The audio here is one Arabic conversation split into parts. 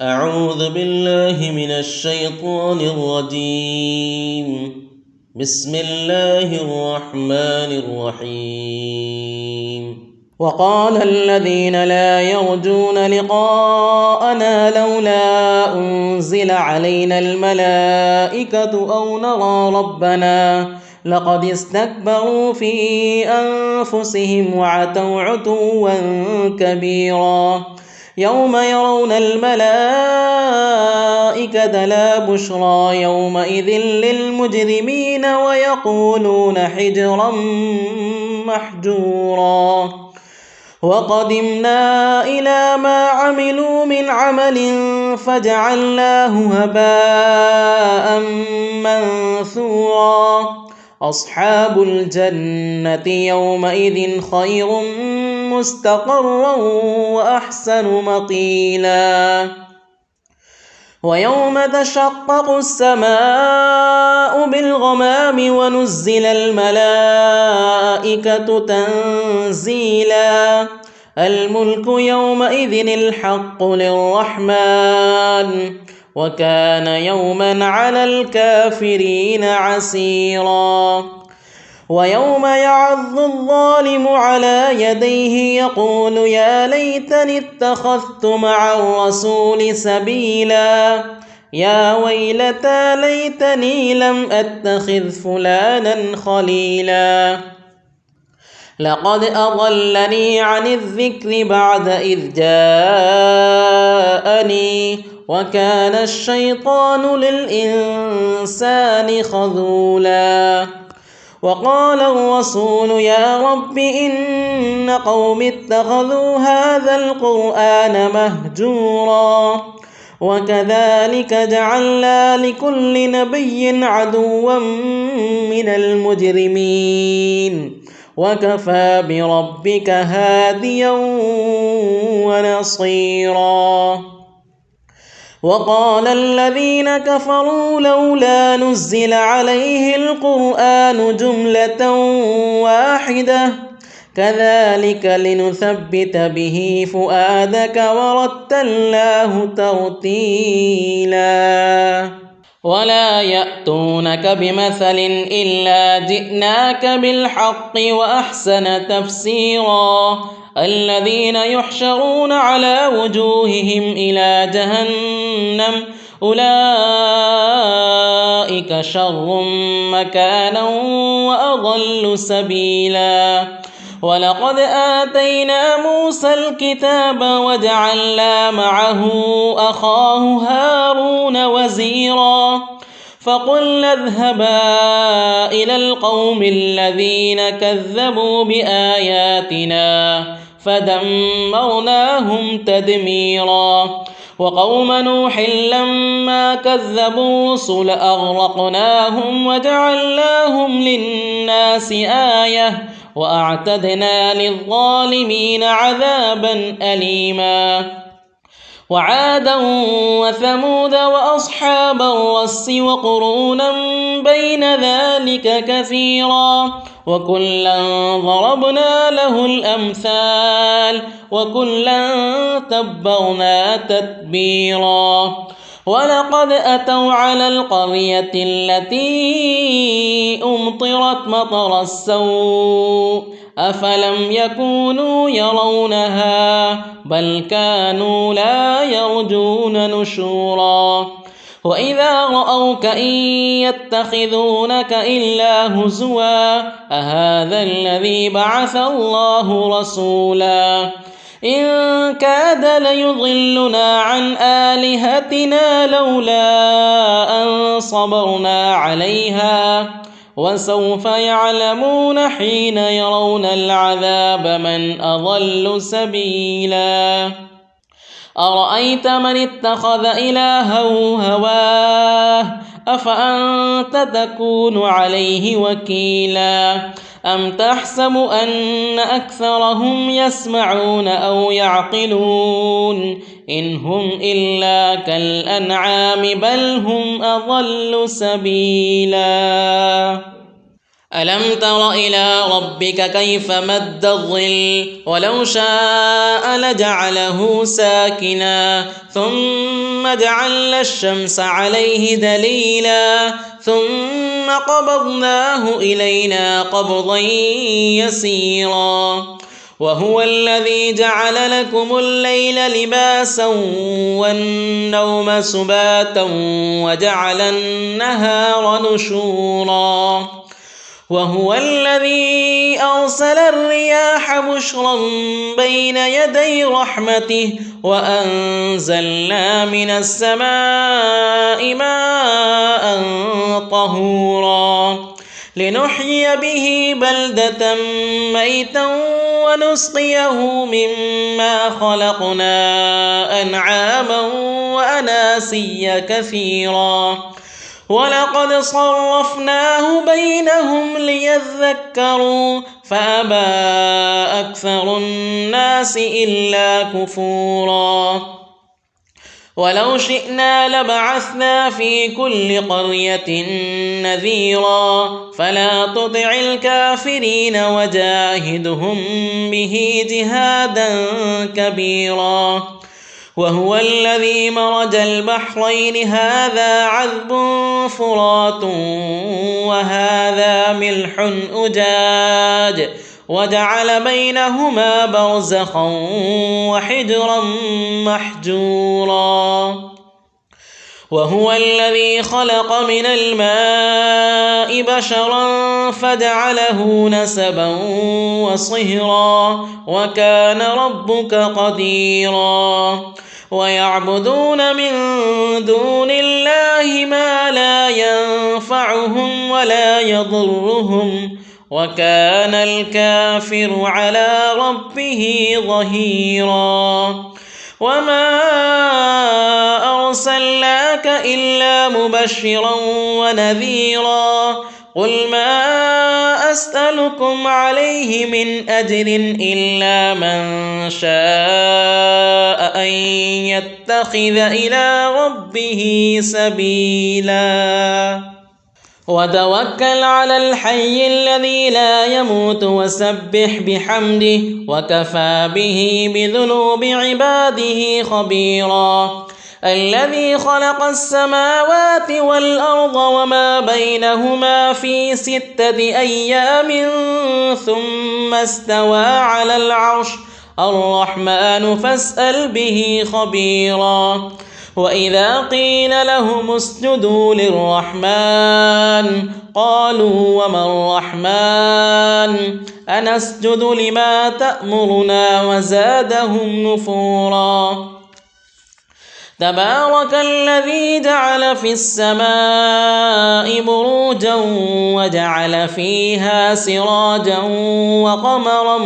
أعوذ بالله من الشيطان الرجيم. بسم الله الرحمن الرحيم. وقال الذين لا يرجون لقاءنا لولا أنزل علينا الملائكة أو نرى ربنا لقد استكبروا في أنفسهم وعتوا عتوا كبيرا. يوم يرون الملائكة لا بشرى يومئذ للمجرمين ويقولون حجرا محجورا. وقدمنا إلى ما عملوا من عمل فجعلناه هباء منثورا. أصحاب الجنة يومئذ خير مستقرا وأحسن مقيلا. ويوم تشقق السماء بالغمام ونزل الملائكة تنزيلا. الملك يومئذ الحق للرحمن وكان يوما على الكافرين عسيرا. ويوم يعض الظالم على يديه يقول يا ليتني اتخذت مع الرسول سبيلا. يا ويلتى ليتني لم أتخذ فلانا خليلا. لقد أضلني عن الذكر بعد إذ جاءني وكان الشيطان للإنسان خذولا. وقال الرسول يا رب إن قوم اتخذوا هذا القرآن مهجورا. وكذلك جعلنا لكل نبي عدوا من المجرمين وكفى بربك هاديا ونصيرا. وقال الذين كفروا لولا نزل عليه القرآن جملة واحدة كذلك لنثبت به فؤادك ورتلناه ترتيلا. ولا يأتونك بمثل إلا جئناك بالحق وأحسن تفسيرا. الذين يحشرون على وجوههم إلى جهنم أولئك شر مكانا وأضل سبيلا. ولقد آتينا موسى الكتاب وجعلنا معه أخاه هارون وزيرا. فقلنا اذهبا إلى القوم الذين كذبوا بآياتنا فدمرناهم تدميرا. وقوم نوح لما كذبوا الرسل أغرقناهم وجعلناهم للناس آية وأعتدنا للظالمين عذابا أليما. وعادا وثمود وأصحاب الرس وقرونا بين ذلك كثيرا. وكلا ضربنا له الأمثال وكلا تبرنا تتبيرا. ولقد أتوا على القرية التي أمطرت مطر السوء أفلم يكونوا يرونها بل كانوا لا يرجون نشورا. وإذا رأوك إن يتخذونك إلا هزوا أهذا الذي بعث الله رسولا. إن كاد ليضلنا عن آلهتنا لولا أن صبرنا عليها وسوف يعلمون حين يرون العذاب من أضل سبيلا. أرأيت من اتخذ إلهه هواه أفأنت تكون عليه وكيلا. أم تحسب أن أكثرهم يسمعون أو يعقلون إن هم إلا كالأنعام بل هم أضل سبيلا. ألم تر إلى ربك كيف مد الظل ولو شاء لجعله ساكنا ثم جعلنا الشمس عليه دليلا ثم قبضناه إلينا قبضا يسيرا وهو الذي جعل لكم الليل لباسا والنوم سباتا وجعل النهار نشورا وهو الذي أرسل الرياح بشرا بين يدي رحمته وأنزلنا من السماء ماء طهورا لنحيي به بلدة ميتا ونسقيه مما خلقنا أنعاما وأناسيا كثيرا ولقد صرفناه بينهم ليذكروا فأبى أكثر الناس إلا كفورا ولو شئنا لبعثنا في كل قرية نذيرا فلا تطع الكافرين وجاهدهم به جهادا كبيرا وهو الذي مرج البحرين هذا عذب فرات وهذا ملح أجاج وجعل بينهما برزخا وحجرا محجورا وهو الذي خلق من الماء بشرا فجعله نسبا وصهرا وكان ربك قديرا ويعبدون من دون الله ما لا ينفعهم ولا يضرهم وكان الكافر على ربه ظهيرا وما أرسلناك إلا مبشرا ونذيرا قل ما أسألكم عليه من أجر إلا من شاء أن يتخذ إلى ربه سبيلا وتوكل على الحي الذي لا يموت وسبح بحمده وكفى به بذنوب عباده خبيرا الذي خلق السماوات والأرض وما بينهما في 6 أيام ثم استوى على العرش الرحمن فاسأل به خبيرا وإذا قيل لهم اسجدوا للرحمن قالوا وما الرحمن أنسجد لما تأمرنا وزادهم نفورا تبارك الذي جعل في السماء بروجا وجعل فيها سراجا وقمرا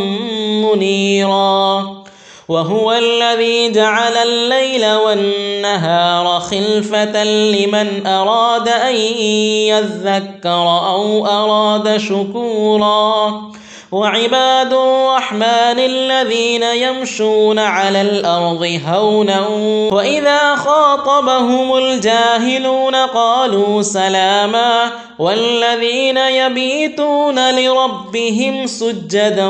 منيرا وهو الذي جعل الليل والنهار خلفة لمن أراد أن يذكر أو أراد شكورا وعباد الرحمن الذين يمشون على الأرض هونا وإذا خاطبهم الجاهلون قالوا سلاما والذين يبيتون لربهم سجدا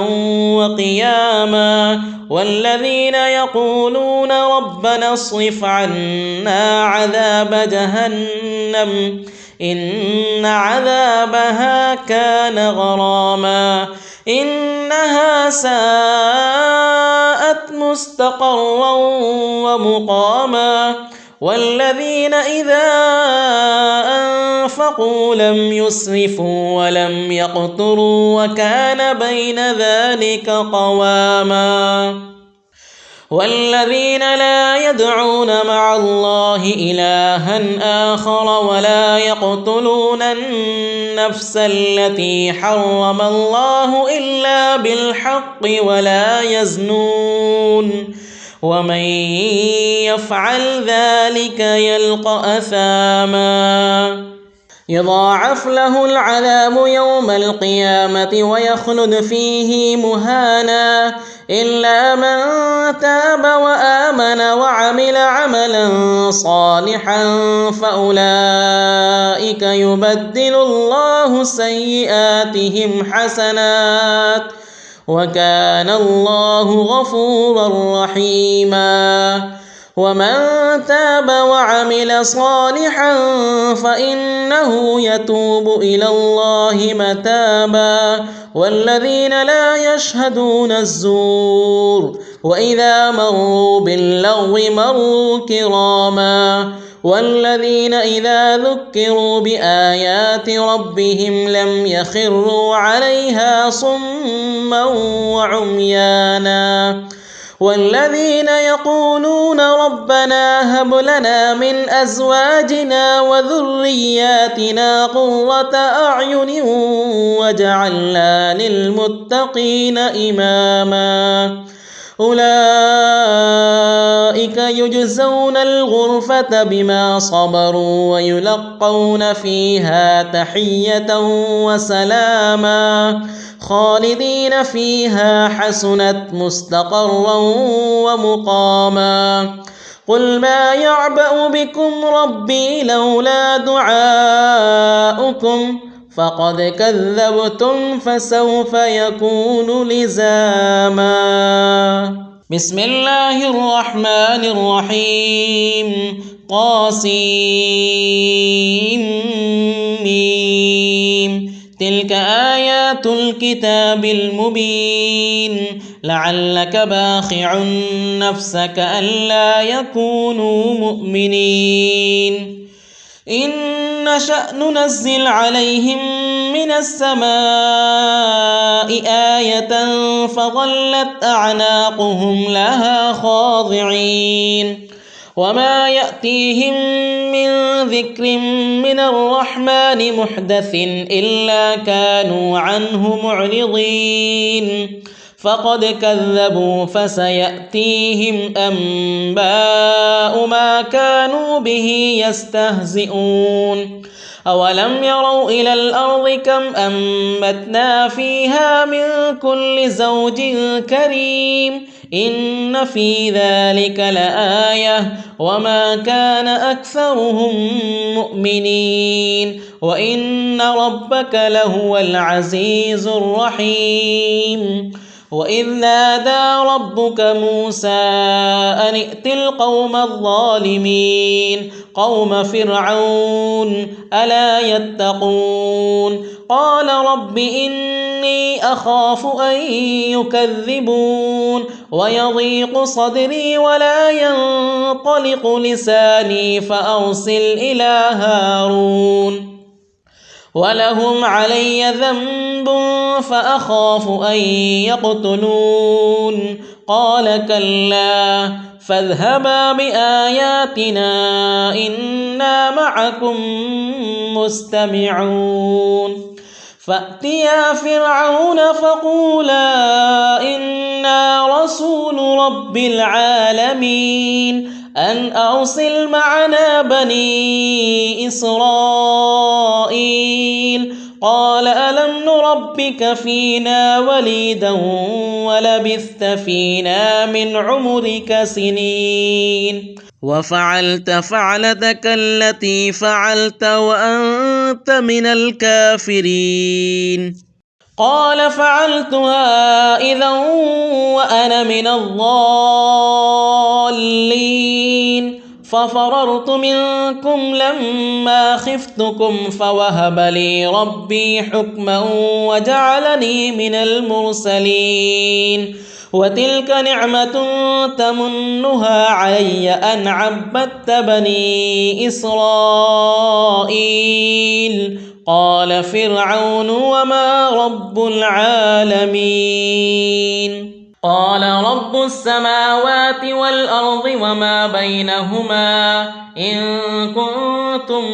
وقياما والذين يقولون ربنا اصرف عنا عذاب جهنم إن عذابها كان غراما إنها ساءت مستقرا ومقاما والذين إذا أنفقوا لم يسرفوا ولم يقتروا وكان بين ذلك قواما والذين لا يدعون مع الله إلها آخر ولا يقتلون النفس التي حرم الله إلا بالحق ولا يزنون ومن يفعل ذلك يلقى أثاما يضاعف له العذاب يوم القيامة ويخلد فيه مهانا إلا من تاب وآمن وعمل عملا صالحا فأولئك يبدل الله سيئاتهم حسنات وكان الله غفورا رحيما. ومن تاب وعمل صالحا فإنه يتوب إلى الله متابا والذين لا يشهدون الزور وإذا مروا باللغو مروا كراما والذين إذا ذكروا بآيات ربهم لم يخروا عليها صما وعميانا والذين يقولون ربنا هب لنا من أزواجنا وذرياتنا قرة أعين واجعلنا للمتقين إماما أولئك يجزون الغرفة بما صبروا ويلقون فيها تحية وسلاما خالدين فيها حسنت مستقرا ومقاما. قل ما يعبأ بكم ربي لولا دعاؤكم فقد كذبتم فسوف يكون لزاما. بسم الله الرحمن الرحيم. طاسيم تلك آيات الكتاب المبين لعلك باخع نفسك ألا يكونوا مؤمنين. إن نشأ ننزل عليهم من السماء آية فظلت أعناقهم لها خاضعين وما يأتيهم من ذكر من الرحمن محدث إلا كانوا عنه معرضين. فقد كذبوا فسيأتيهم أنباء ما كانوا به يستهزئون. أولم يروا إلى الأرض كم أنبتنا فيها من كل زوج كريم إن في ذلك لآية وما كان أكثرهم مؤمنين وإن ربك لهو العزيز الرحيم. وإذ نادى ربك موسى أن ائت القوم الظالمين قوم فرعون ألا يتقون قال رب إني أخاف أن يكذبون ويضيق صدري ولا ينطلق لساني فأرسل إلى هارون ولهم علي ذنب فأخاف أن يقتلون قال كلا فاذهبا بآياتنا إنا معكم مستمعون. فأتيا فرعون فقولا إنا رسول رب العالمين أن أرسل معنا بني إسرائيل قال ألم نربك فينا وليدا ولبثت فينا من عمرك سنين وفعلت فعلتك التي فعلت وأنت من الكافرين. قال فعلتها إذا وأنا من الضالين ففررت منكم لما خفتكم فوهب لي ربي حكما وجعلني من المرسلين. وتلك نعمة تمنها علي أن عبدت بني إسرائيل. قال فرعون وما رب العالمين. قال رب السماوات والأرض وما بينهما إن كنتم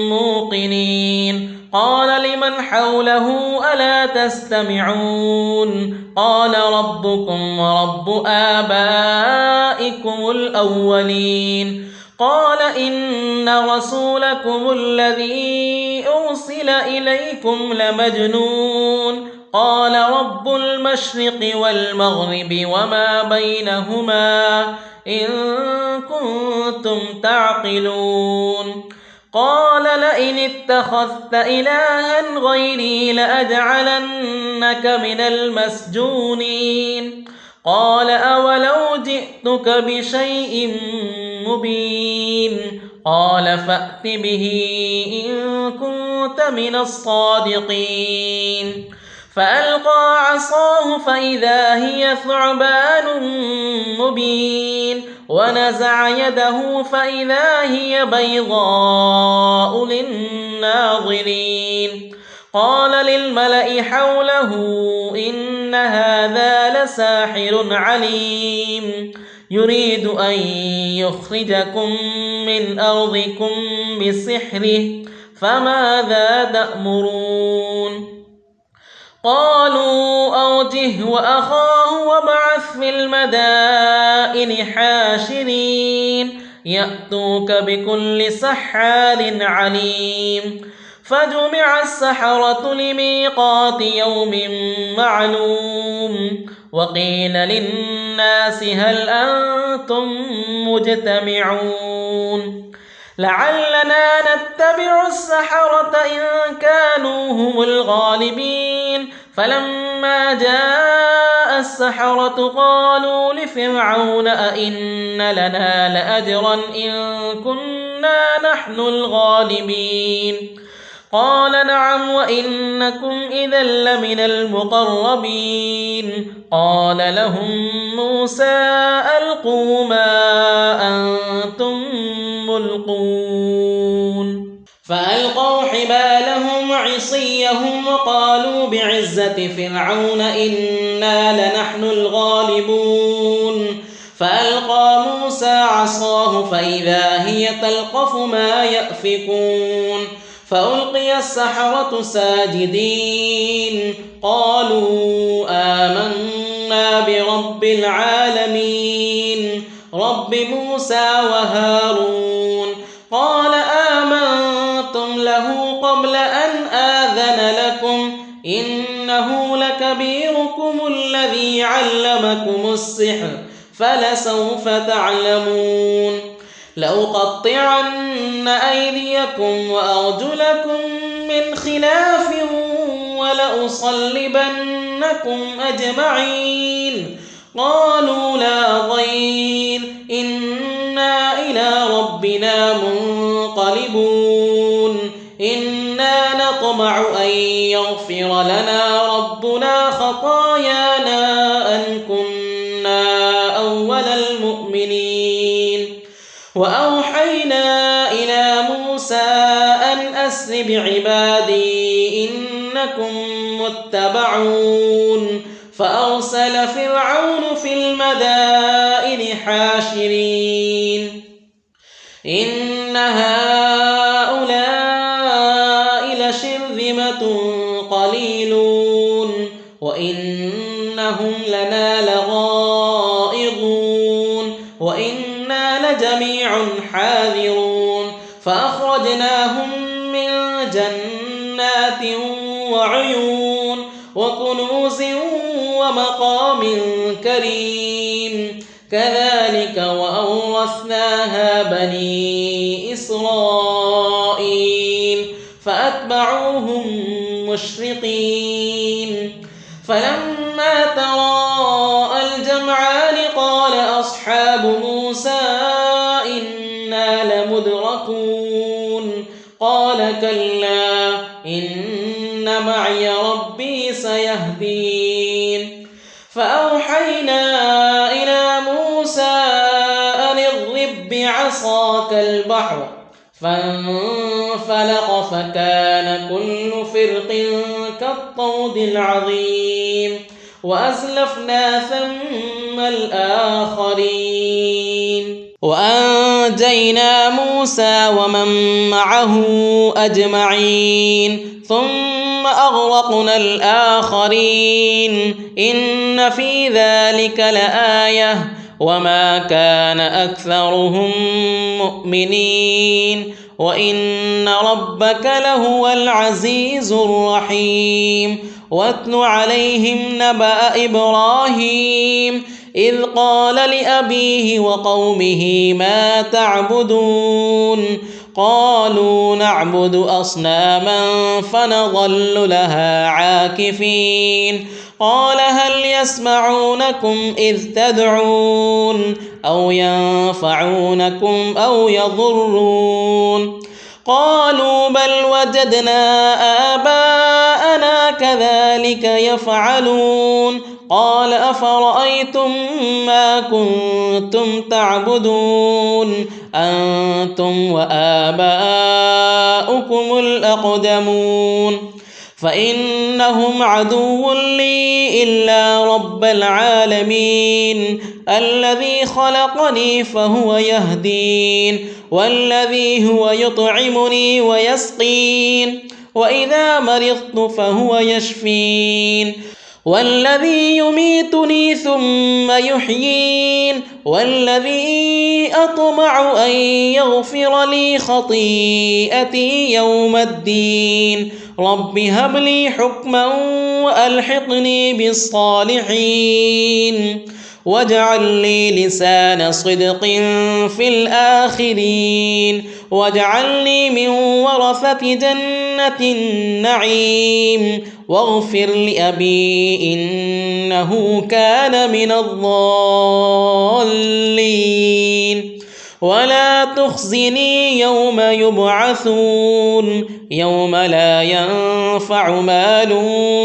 موقنين. قال لمن حوله ألا تستمعون قال ربكم ورب آبائكم الأولين. قال إن رسولكم الذي أرسل إليكم لمجنون قال رب المشرق والمغرب وما بينهما إن كنتم تعقلون قال لئن اتخذت إلها غيري لأجعلنك من المسجونين قال أولو جئتك بشيء مبين قال فأت به إن كنت من الصادقين فألقى عصاه فإذا هي ثعبان مبين ونزع يده فإذا هي بيضاء للناظرين قال للملأ حوله إن هذا لساحر عليم يريد أن يخرجكم من أرضكم بسحره فماذا تأمرون قالوا أرجه وأخاه وابعث في المدائن حاشرين يأتوك بكل سحار عليم فجمع السحرة لميقات يوم معلوم وقيل للناس هل أنتم مجتمعون لعلنا نتبع السحرة إن كانوا هم الغالبين فلما جاء السحرة قالوا لفرعون أئن لنا لأجرا إن كنا نحن الغالبين قال نعم وإنكم إذا لمن المقربين قال لهم موسى ألقوا ما أنتم ملقون فألقوا حبالهم وعصيهم وقالوا بعزة فرعون إنا لنحن الغالبون فألقى موسى عصاه فإذا هي تلقف ما يأفكون فألقي السحرة ساجدين قالوا آمنا برب العالمين رب موسى وهارون قال آمنتم له قبل أن آذن لكم إنه لكبيركم الذي علمكم السحر فلسوف تعلمون لأقطعن أيديكم وأرجلكم من خلاف ولأصلبنكم أجمعين قالوا لا ضير إنا إلى ربنا منقلبون إنا نطمع أن يغفر لنا ربنا خطايانا أن كنا أول المؤمنين وأوحينا إلى موسى أن أسر بعبادي إنكم متبعون فأرسل فرعون في المدائن حاشرين إن هؤلاء لشرذمة قليلون وإنهم لنا لغائظون وإنا لجميع حاذرون فأخرجناهم من جنات وعيون وكنوز ومقام كريم كذلك وأورثناها بني إسرائيل فأتبعوهم مشرقين فلما تراءى الجمعان قال أصحاب موسى إنا لمدركون قال كلا إن معي ربي سيهدين فأوحينا إلى موسى أن اضرب بعصاك البحر فانفلق فكان كل فرق كالطود العظيم وأزلفنا ثم الآخرين وأنجينا موسى ومن معه أجمعين ثم أغرقنا الآخرين إن في ذلك لآية وما كان أكثرهم مؤمنين وإن ربك لهو العزيز الرحيم واتل عليهم نبأ إبراهيم إذ قال لأبيه وقومه ما تعبدون قالوا نعبد أصناما فنظل لها عاكفين قال هل يسمعونكم إذ تدعون أو ينفعونكم أو يضرون قالوا بل وجدنا آباءنا كذلك يفعلون قال أفرأيتم ما كنتم تعبدون أنتم وآباؤكم الأقدمون فإنهم عدو لي إلا رب العالمين الذي خلقني فهو يهدين والذي هو يطعمني ويسقين وإذا مرضت فهو يشفين والذي يميتني ثم يحيين والذي أطمع أن يغفر لي خطيئتي يوم الدين رب هب لي حكما وألحقني بالصالحين واجعل لي لسان صدق في الآخرين واجعلني من ورثة جنة النعيم واغفر لأبي إنه كان من الضالين ولا تخزني يوم يبعثون يوم لا ينفع مال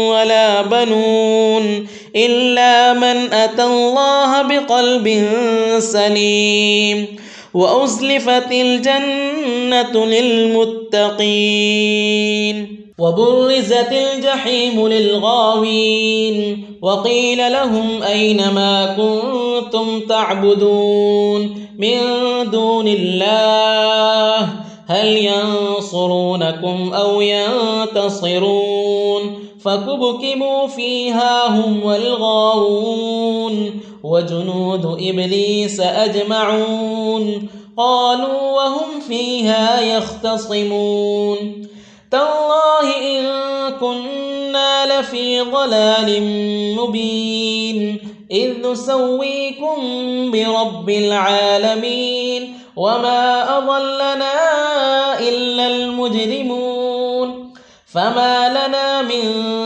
ولا بنون إلا من أتى الله بقلب سليم وأزلفت الجنة للمتقين وبرزت الجحيم للغاوين وقيل لهم أين ما كنتم تعبدون من دون الله هل ينصرونكم أو ينتصرون فكبكبوا فيها هم والغاوون وجنود إبليس أجمعون قالوا وهم فيها يختصمون تالله إن كنا لفي ضلال مبين إذ نسويكم برب العالمين وما أضلنا إلا المجرمون فما لنا من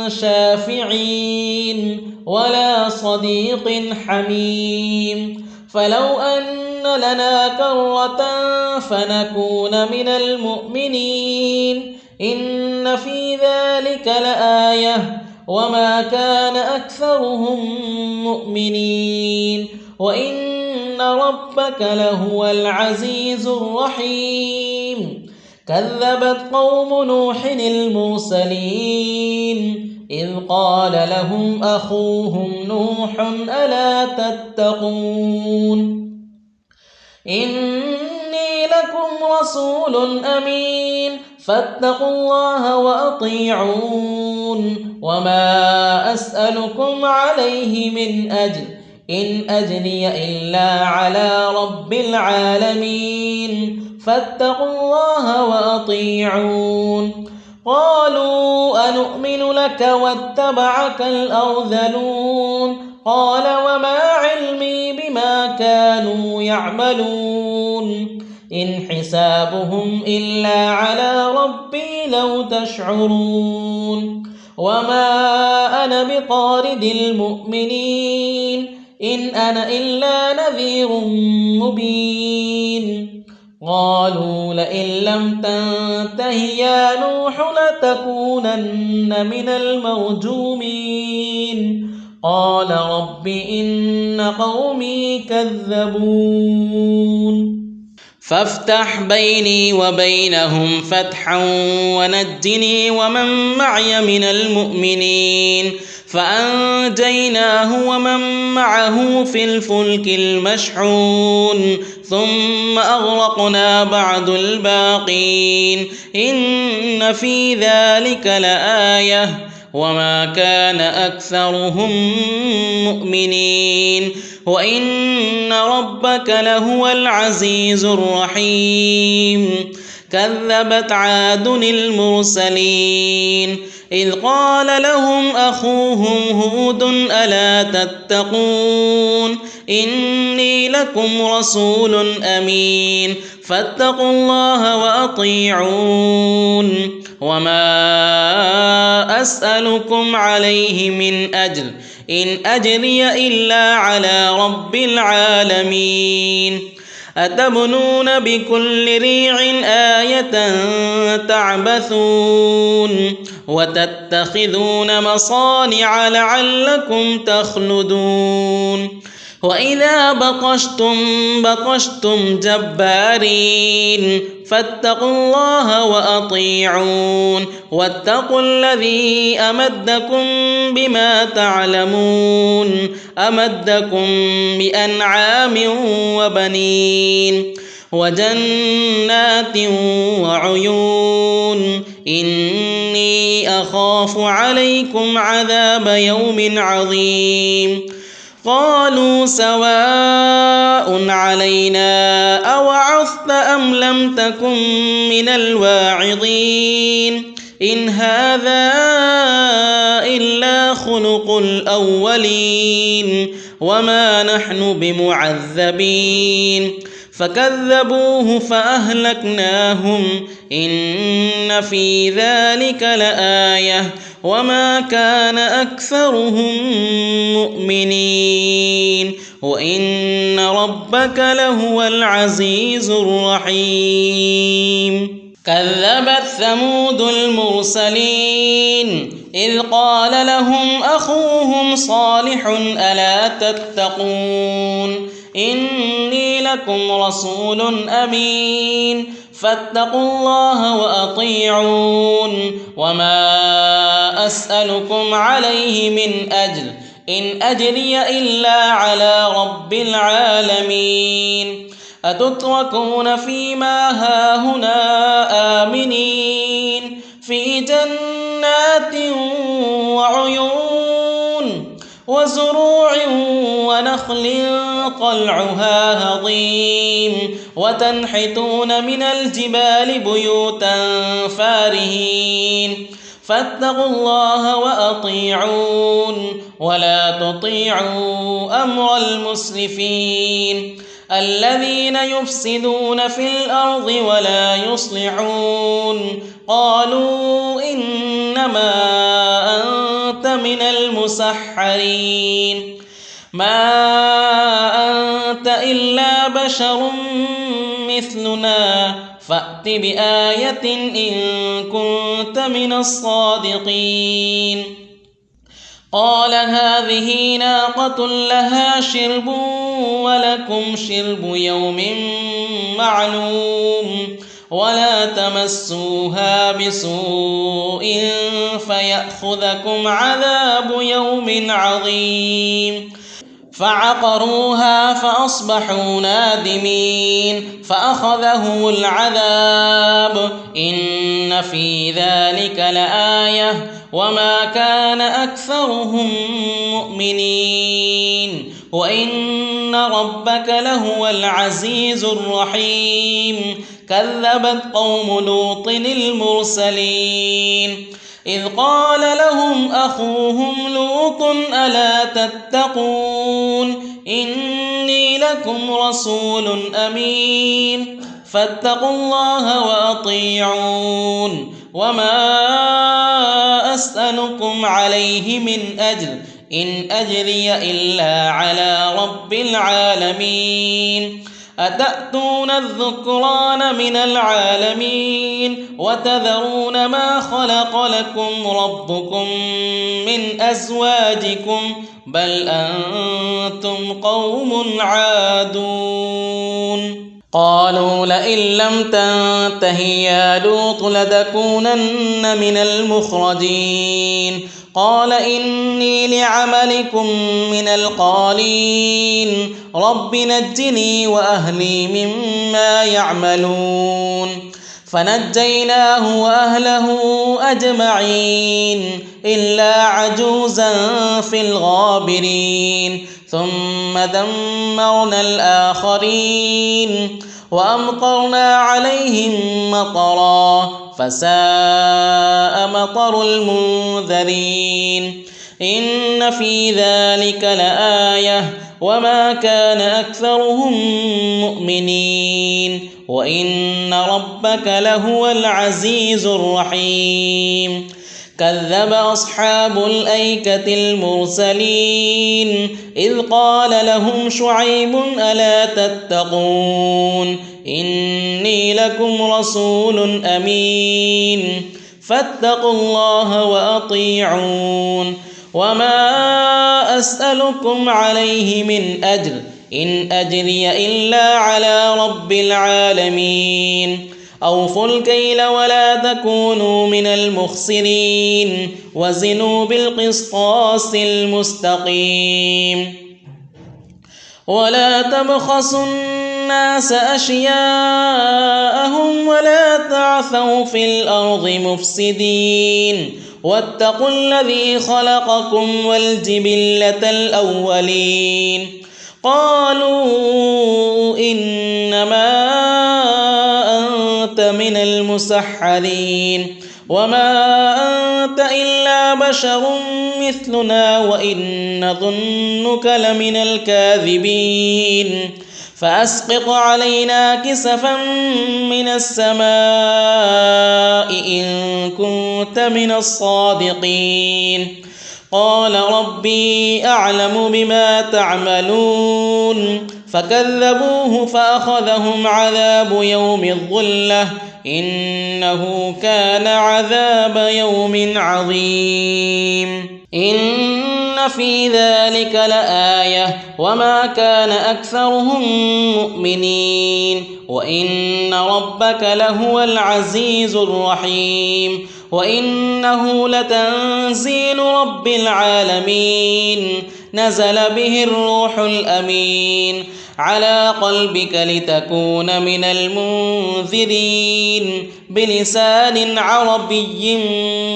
شافعين ولا صديق حميم فلو أن لنا كرة فنكون من المؤمنين إن في ذلك لآية وما كان أكثرهم مؤمنين وإن ربك لهو العزيز الرحيم كذبت قوم نوح المرسلين إذ قال لهم أخوهم نوح ألا تتقون إني لكم رسول أمين فاتقوا الله وأطيعون وما أسألكم عليه من أجر إن أجري إلا على رب العالمين فاتقوا الله وأطيعون قالوا أنؤمن لك واتبعك الأرذلون قال وما علمي بما كانوا يعملون إن حسابهم إلا على ربي لو تشعرون وما أنا بطارد المؤمنين إن أنا إلا نذير مبين قالوا لئن لم تنته يا نوح لتكونن من المرجومين قال رب إن قومي كذبون فافتح بيني وبينهم فتحا ونجني ومن معي من المؤمنين فأنجيناه ومن معه في الفلك المشحون ثم أغرقنا بعد الباقين إن في ذلك لآية وما كان أكثرهم مؤمنين وإن ربك لهو العزيز الرحيم كذبت عاد المرسلين إذ قال لهم أخوهم هود ألا تتقون إني لكم رسول أمين فاتقوا الله وأطيعون وما أسألكم عليه من أجر إن أجري إلا على رب العالمين أتبنون بكل ريع آية تعبثون وتتخذون مصانع لعلكم تخلدون وإذا بطشتم جبارين فاتقوا الله وأطيعون واتقوا الذي أمدكم بما تعلمون أمدكم بأنعام وبنين وجنات وعيون إني أخاف عليكم عذاب يوم عظيم قالوا سواء علينا أوعظت أم لم تكن من الواعظين إن هذا إلا خلق الأولين وما نحن بمعذبين فكذبوه فأهلكناهم إن في ذلك لآية وما كان أكثرهم مؤمنين وإن ربك لهو العزيز الرحيم كذبت ثمود المرسلين إذ قال لهم أخوهم صالح ألا تتقون إني لكم رسول أمين فاتقوا الله وأطيعون وما أسألكم عليه من أجر إن أجري إلا على رب العالمين أتتركون فيما هاهنا آمنين في جنات وعيون وزروع ونخل طلعها هضيم وتنحتون من الجبال بيوتا فارهين فاتقوا الله وأطيعون ولا تطيعوا أمر المسرفين الذين يفسدون في الأرض ولا يصلحون قالوا إنما أنت من المسحرين ما أنت إلا بشر مثلنا فأت بآية إن كنت من الصادقين قال هذه ناقة لها شرب ولكم شرب يوم معلوم ولا تمسوها بسوء فيأخذكم عذاب يوم عظيم فعقروها فأصبحوا نادمين فأخذهم العذاب إن في ذلك لآية وما كان أكثرهم مؤمنين وإن ربك لهو العزيز الرحيم كذبت قوم لوط المرسلين إذ قال لهم أخوهم لوط ألا تتقون إني لكم رسول أمين فاتقوا الله وأطيعون وما أسألكم عليه من أجر إن أجري إلا على رب العالمين أتأتون الذكران من العالمين وتذرون ما خلق لكم ربكم من أزواجكم بل أنتم قوم عادون قالوا لئن لم تنته يا لوط لتكونن من المخرجين قال إني لعملكم من القالين رب نجني وأهلي مما يعملون فنجيناه وأهله أجمعين إلا عجوزا في الغابرين ثم دمرنا الآخرين وأمطرنا عليهم مطرا فساء مطر المنذرين إن في ذلك لآية وما كان أكثرهم مؤمنين وإن ربك لهو العزيز الرحيم كذب أصحاب الأيكة المرسلين إذ قال لهم شعيب ألا تتقون إني لكم رسول أمين فاتقوا الله وأطيعون وما أسألكم عليه من أجر إن أجري إلا على رب العالمين أوفوا الكيل ولا تكونوا من المخسرين وزنوا بالقسطاس المستقيم ولا تبخسوا الناس أشياءهم ولا تعثوا في الأرض مفسدين واتقوا الذي خلقكم والجبلة الأولين قالوا إنما أنت من المسحرين وما أنت إلا بشر مثلنا وإن نظنك لمن الكاذبين فأسقط علينا كسفا من السماء إن كنت من الصادقين قال ربي أعلم بما تعملون فكذبوه فأخذهم عذاب يوم الظلة إنه كان عذاب يوم عظيم إن في ذلك لآية وما كان أكثرهم مؤمنين وإن ربك لهو العزيز الرحيم وإنه لتنزيل رب العالمين نزل به الروح الأمين على قلبك لتكون من المنذرين بلسان عربي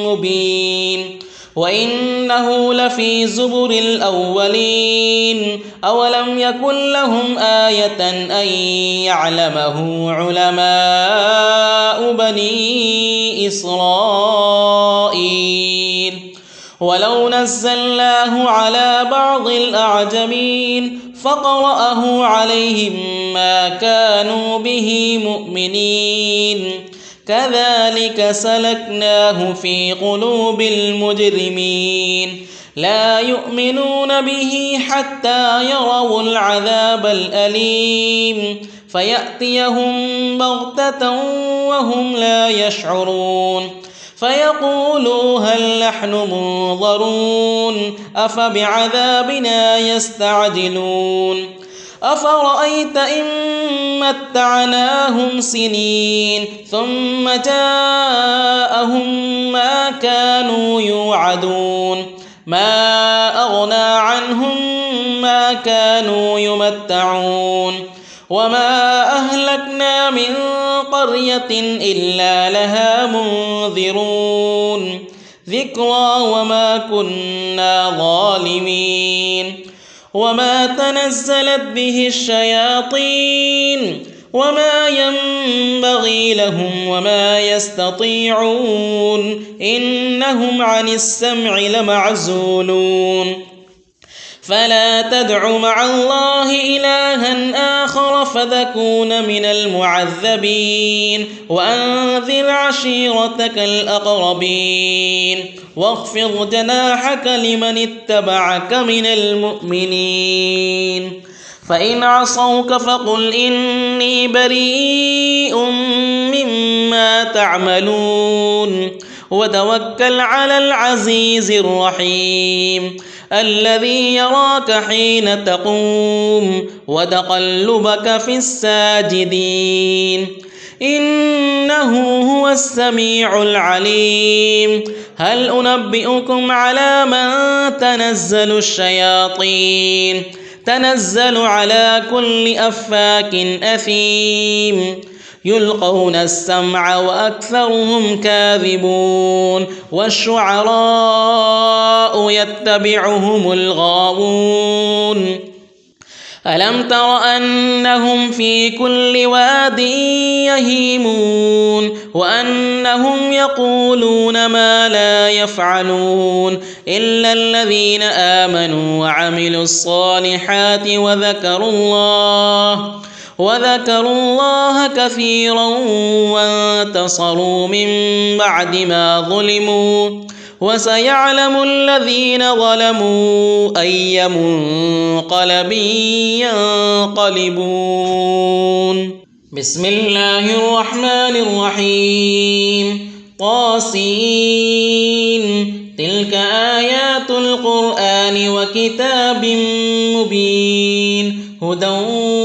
مبين وإنه لفي زبر الأولين أولم يكن لهم آية أن يعلمه علماء بني إسرائيل ولو نزلناه على بعض الأعجمين فقرأه عليهم ما كانوا به مؤمنين كذلك سلكناه في قلوب المجرمين لا يؤمنون به حتى يروا العذاب الأليم فيأتيهم بغتة وهم لا يشعرون فيقولوا هل نحن منظرون أفبعذابنا يستعجلون أفرأيت إن متعناهم سنين ثم جاءهم ما كانوا يوعدون ما أغنى عنهم ما كانوا يمتعون وما أهلكنا من قرية إلا لها منذرون ذكرى وما كنا ظالمين وما تنزلت به الشياطين وما ينبغي لهم وما يستطيعون إنهم عن السمع لمعزولون فلا تدع مع الله إلها آخر فتكون من المعذبين وأنذر عشيرتك الأقربين واخفض جناحك لمن اتبعك من المؤمنين فإن عصوك فقل إني بريء مما تعملون وتوكل على العزيز الرحيم الذي يراك حين تقوم وتقلبك في الساجدين إنه هو السميع العليم هل أنبئكم على من تنزل الشياطين تنزل على كل أفاك أثيم يلقون السمع وأكثرهم كاذبون والشعراء يتبعهم الغاوون ألم تر أنهم في كل واد يهيمون وأنهم يقولون ما لا يفعلون إلا الذين آمنوا وعملوا الصالحات وذكروا الله كثيرا وانتصروا من بعد ما ظلموا وسيعلم الذين ظلموا أي منقلب ينقلبون. بسم الله الرحمن الرحيم. طاسين. تلك آيات القرآن وكتاب مبين هدى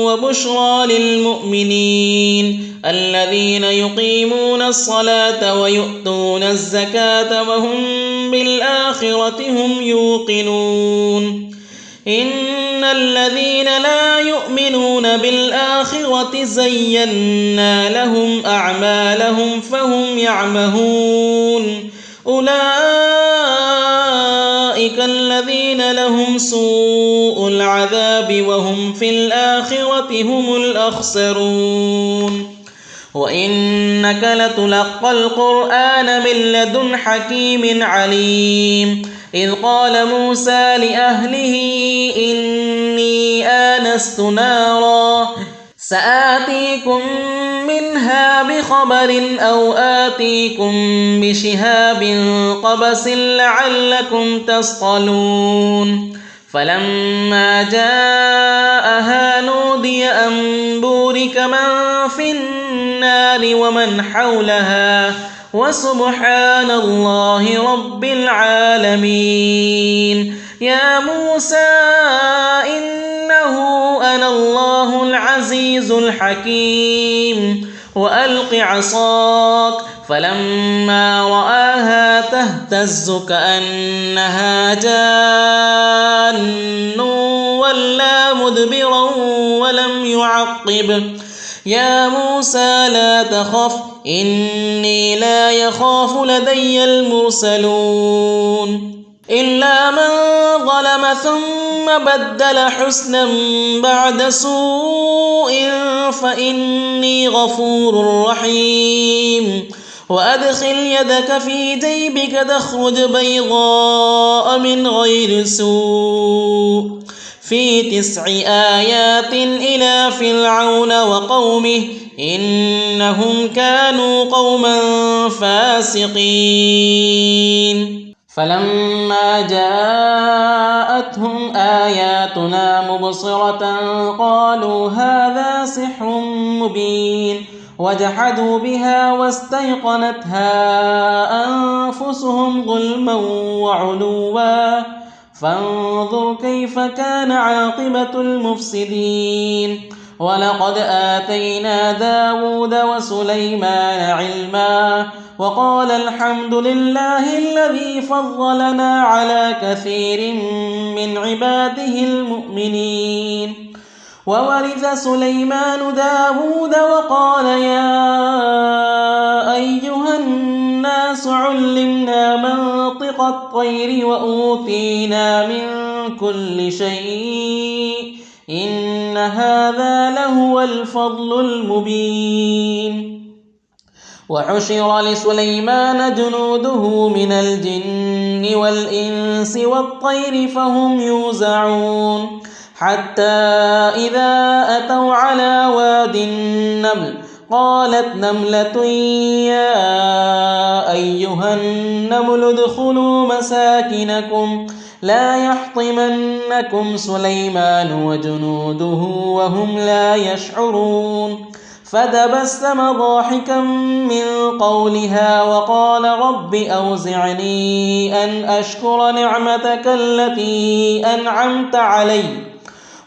وبشرى للمؤمنين الذين يقيمون الصلاة ويؤتون الزكاة وهم بالآخرة هم يوقنون. إن الذين لا يؤمنون بالآخرة زينا لهم أعمالهم فهم يعمهون. أولئك الذين لهم سوء العذاب وهم في الآخرة هم الأخسرون. وإنك لتلقى القرآن من لدن حكيم عليم. إذ قال موسى لأهله إني آنست نارا سآتيكم منها بخبر أو آتيكم بشهاب قبس لعلكم تصطلون. فلما جاءها نودي أن بورك من في النار ومن حولها وسبحان الله رب العالمين. يا موسى إنه أنا الله العزيز الحكيم وألق عصاك فلما رآها تهتز كأنها جان ولا مدبرا ولم يعقب. يا موسى لا تخف إني لا يخاف لدي المرسلون. إلا من ظلم ثم بدل حسنا بعد سوء فإني غفور رحيم. وأدخل يدك في جيبك تخرج بيضاء من غير سوء في 9 آيات إلى فرعون وقومه إنهم كانوا قوما فاسقين. فلما جاءتهم آياتنا مبصرة قالوا هذا سحر مبين وجحدوا بها واستيقنتها أنفسهم ظلما وعلوا فانظر كيف كان عاقبة المفسدين. ولقد آتينا داود وسليمان علما وقال الحمد لله الذي فضلنا على كثير من عباده المؤمنين. وورث سليمان داود وقال يا أيها الناس علمنا منطق الطير وأوتينا من كل شيء إن هذا لهو الفضل المبين. وحشر لسليمان جنوده من الجن والإنس والطير فهم يوزعون حتى إذا أتوا على واد النمل قالت نملة يا أيها النمل ادخلوا مساكنكم لا يحطمنكم سليمان وجنوده وهم لا يشعرون. فتبسم ضاحكا من قولها وقال رب أوزعني أن أشكر نعمتك التي أنعمت علي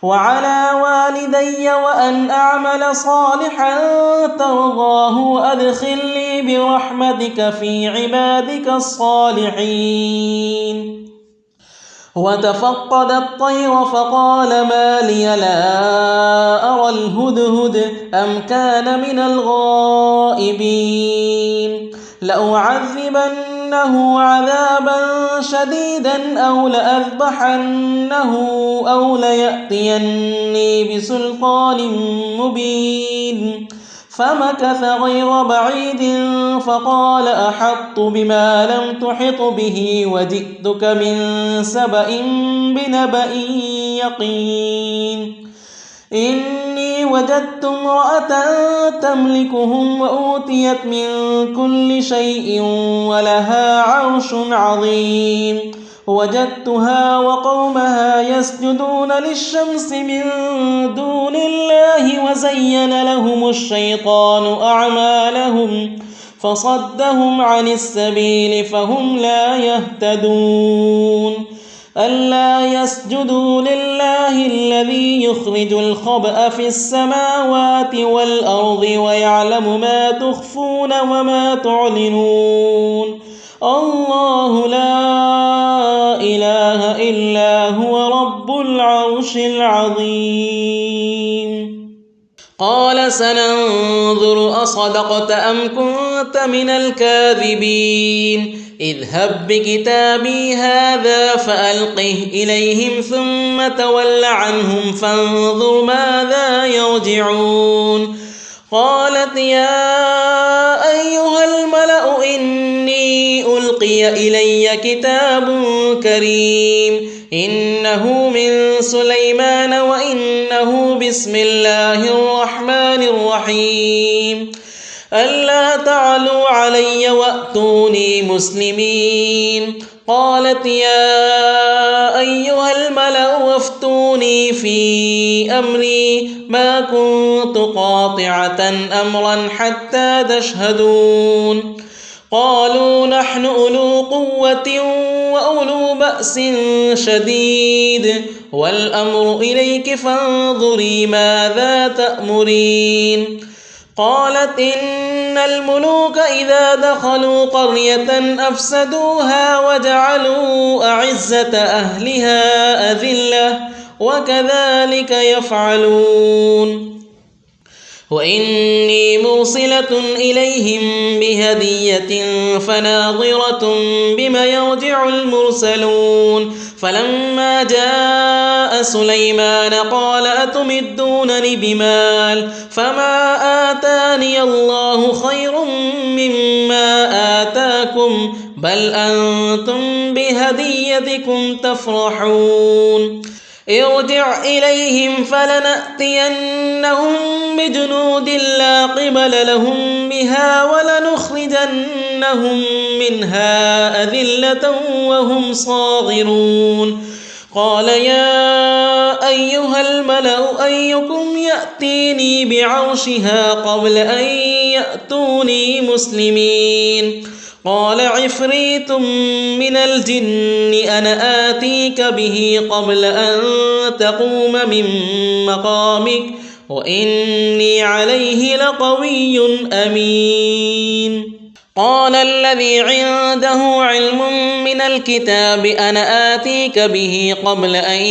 وعلى والدي وأن أعمل صالحا ترضاه وأدخلني برحمتك في عبادك الصالحين. وتفقد الطير فقال ما لي لا أرى الهدهد أم كان من الغائبين لأعذبنه عذابا شديدا أو لأذبحنه أو ليأتيني بسلطان مبين فمكث غير بعيد فقال أحطت بما لم تحط به وجئتك من سبأ بنبأ يقين إني وجدت امرأة تملكهم وأوتيت من كل شيء ولها عرش عظيم وجدتها وقومها يسجدون للشمس من دون الله وزين لهم الشيطان أعمالهم فصدهم عن السبيل فهم لا يهتدون ألا يسجدوا لله الذي يخرج الخبأ في السماوات والأرض ويعلم ما تخفون وما تعلنون الله لا إله إلا هو رب العرش العظيم قال سننظر أصدقت أم كنت من الكاذبين اذهب بكتابي هذا فألقه إليهم ثم تول عنهم فانظر ماذا يرجعون قالت يا أيها الملأ إني ألقي إلي كتاب كريم إنه من سليمان وإنه بسم الله الرحمن الرحيم ألا تعلوا علي وأتوني مسلمين قالت يا أيها الملأ وافتوني في أمري ما كنت قاطعة أمرا حتى تشهدون قالوا نحن أولو قوة وأولو بأس شديد والأمر إليك فانظري ماذا تأمرين قالت إن الملوك إذا دخلوا قرية أفسدوها وجعلوا أعزة أهلها أذلة وكذلك يفعلون وإني مرسلة إليهم بهدية فناظرة بما يرجع المرسلون فلما جاء سليمان قال أتمدونني بمال فما آتاني الله خير مما آتاكم بل أنتم بهديتكم تفرحون ارجع إليهم فلنأتينهم بجنود لا قبل لهم بها ولنخرجنهم منها أذلة وهم صاغرون قال يا أيها الملأ أيكم يأتيني بعرشها قبل أن يأتوني مسلمين قال عفريت من الجن أنا آتيك به قبل أن تقوم من مقامك وإني عليه لقوي أمين قال الذي عنده علم من الكتاب أنا آتيك به قبل أن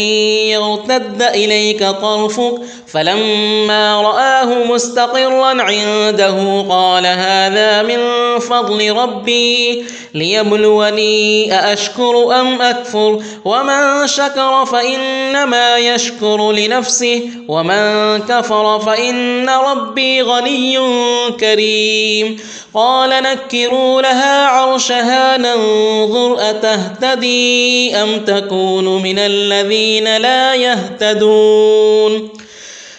يرتد إليك طرفك فلما رآه مستقرا عنده قال هذا من فضل ربي ليبلوني أأشكر أم أكفر ومن شكر فإنما يشكر لنفسه ومن كفر فإن ربي غني كريم قال نكروا لها عرشها ننظر أتهتدي أم تكون من الذين لا يهتدون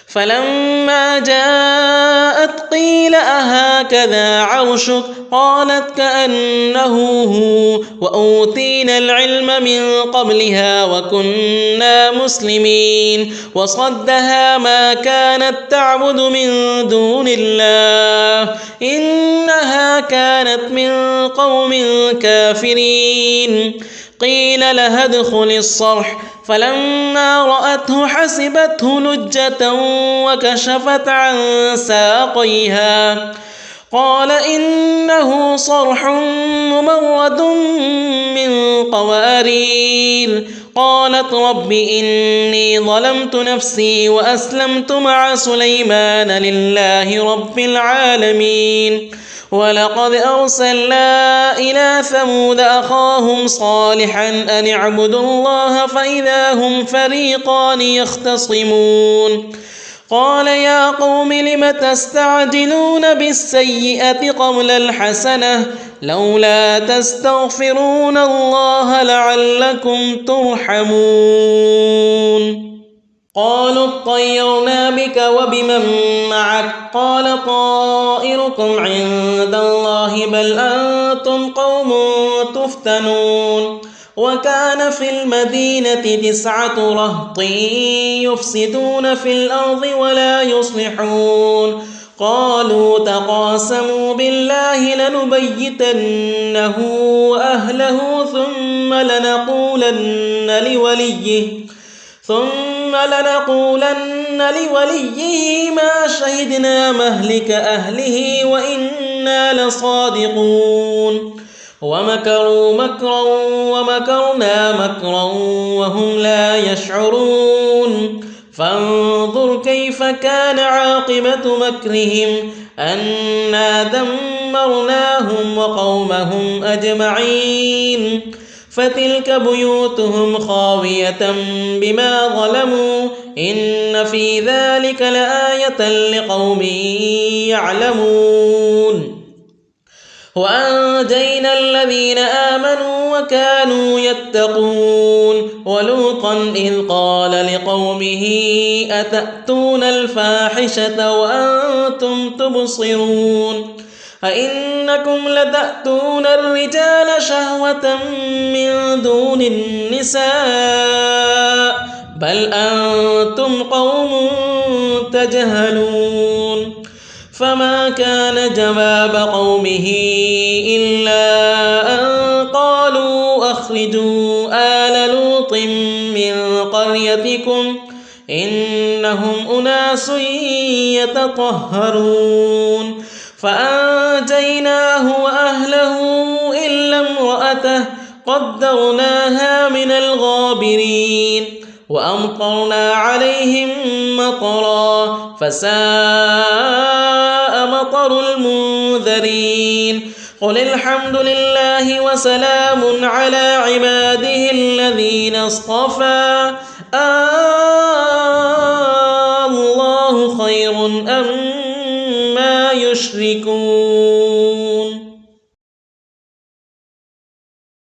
فلما جاءت قيل أهكذا عرشك قالت كأنه هو وأوتينا العلم من قبلها وكنا مسلمين وصدها ما كانت تعبد من دون الله إنها كانت من قوم كافرين قيل لها ادخل الصرح فلما رأته حسبته لجة وكشفت عن ساقيها قال إنه صرح ممرد من قوارير قالت رب إني ظلمت نفسي وأسلمت مع سليمان لله رب العالمين. ولقد أرسلنا إلى ثمود أخاهم صالحا أن اعبدوا الله فإذا هم فريقان يختصمون. قال يا قوم لم تستعجلون بالسيئة قبل الحسنة لولا تستغفرون الله لعلكم ترحمون. قالوا اطيرنا بك وبمن معك قال طائركم عند الله بل أنتم قوم تفتنون. وكان في المدينة 9 رهط يفسدون في الأرض ولا يصلحون. قالوا تقاسموا بالله لنبيتنه وأهله ثم لنقولن لوليه ما شهدنا مهلك أهله وإنا لصادقون. ومكروا مكرا ومكرنا مكرا وهم لا يشعرون. فانظر كيف كان عاقبة مكرهم أنا دمرناهم وقومهم أجمعين. فتلك بيوتهم خاوية بما ظلموا إن في ذلك لآية لقوم يعلمون. وأنجينا الذين آمنوا وكانوا يتقون. ولوطا إذ قال لقومه أتأتون الفاحشة وأنتم تبصرون أئنكم لتأتون الرجال شهوة من دون النساء بل أنتم قوم تجهلون. فما كان جواب قومه إلا أن قالوا أخرجوا آل لوط من قريتكم إنهم أناس يتطهرون. فأنجيناه وأهله إلا امرأته قدرناها من الغابرين. وأمطرنا عليهم مطرا فساء مطر المنذرين. قل الحمد لله وسلام على عباده الذين اصطفى الله خير أما يشركون.